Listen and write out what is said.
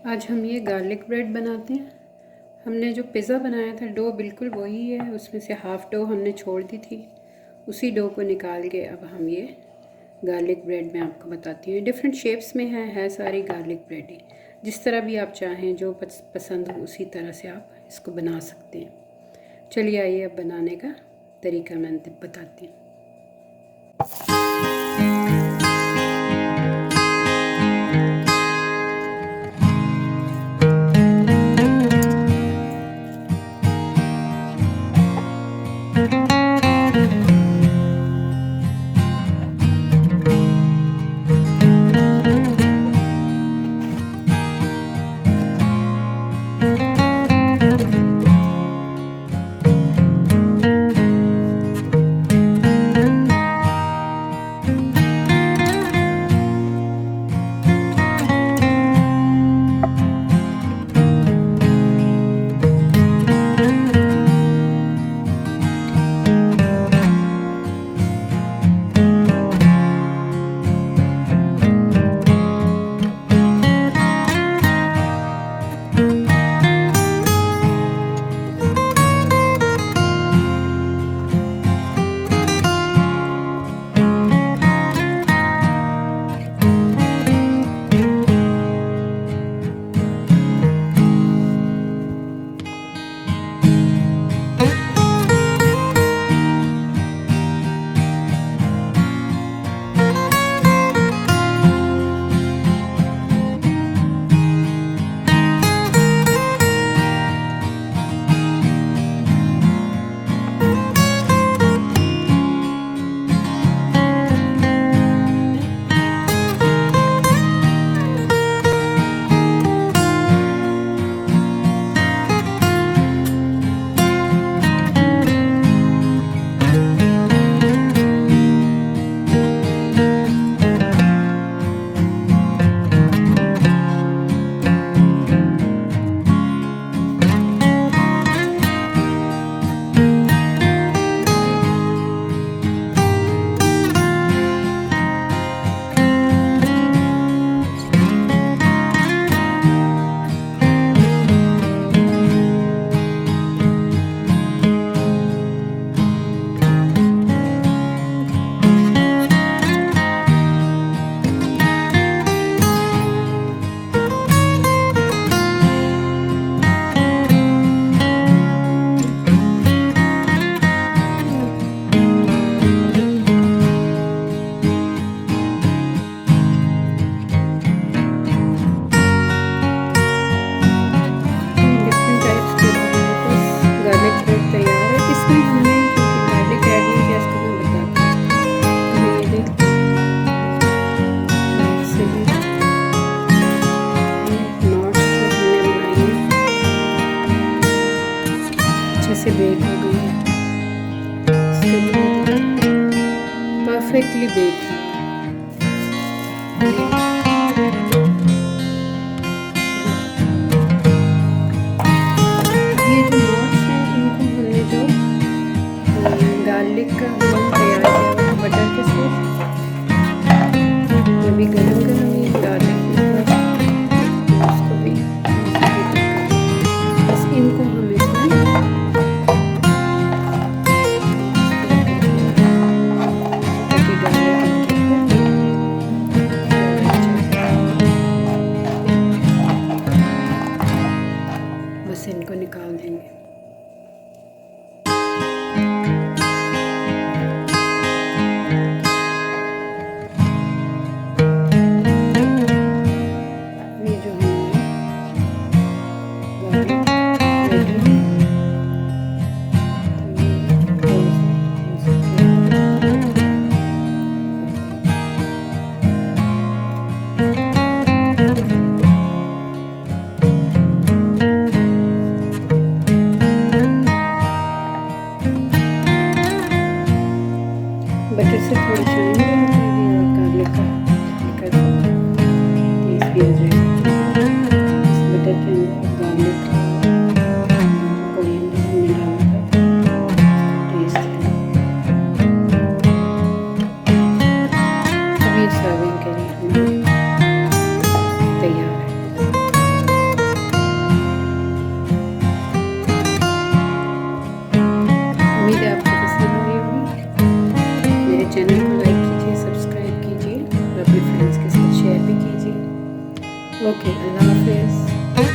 आज हम ये गार्लिक ब्रेड बनाते हैं। हमने जो पिज़्ज़ा बनाया था डो बिल्कुल वही है, उसमें से हाफ़ डो हमने छोड़ दी थी। उसी डो को निकाल के अब हम ये गार्लिक ब्रेड मैं आपको बताती हूँ। डिफरेंट शेप्स में है सारी गार्लिक ब्रेड ही। जिस तरह भी आप चाहें, जो पसंद हो उसी तरह से आप इसको बना सकते हैं। चलिए आइए अब बनाने का तरीका मैं बताती हूँ। से बेक हो गई है, परफेक्टली बेक है। ये जो नॉट्स हैं इनको हमने जो गार्लिक का हम तैयार किया बटर के साथ, अभी गरम गरम ही गार्लिक उसको भी बस इनको हम इसमें बस इनको निकाल देंगे। ये जो बटर से थोड़ी शाइन और गार्लिक का हल्का सा टेस्ट भी आ जाएगा। इस बटर के अंदर गार्लिक का कोरिएंडर हमने डाला था, टेस्ट है। अभी सर्विंग के लिए हमारे तैयार है। अपने फ्रेंड्स के साथ शेयर भी कीजिए। ओके, अल्लाह हाफिज़।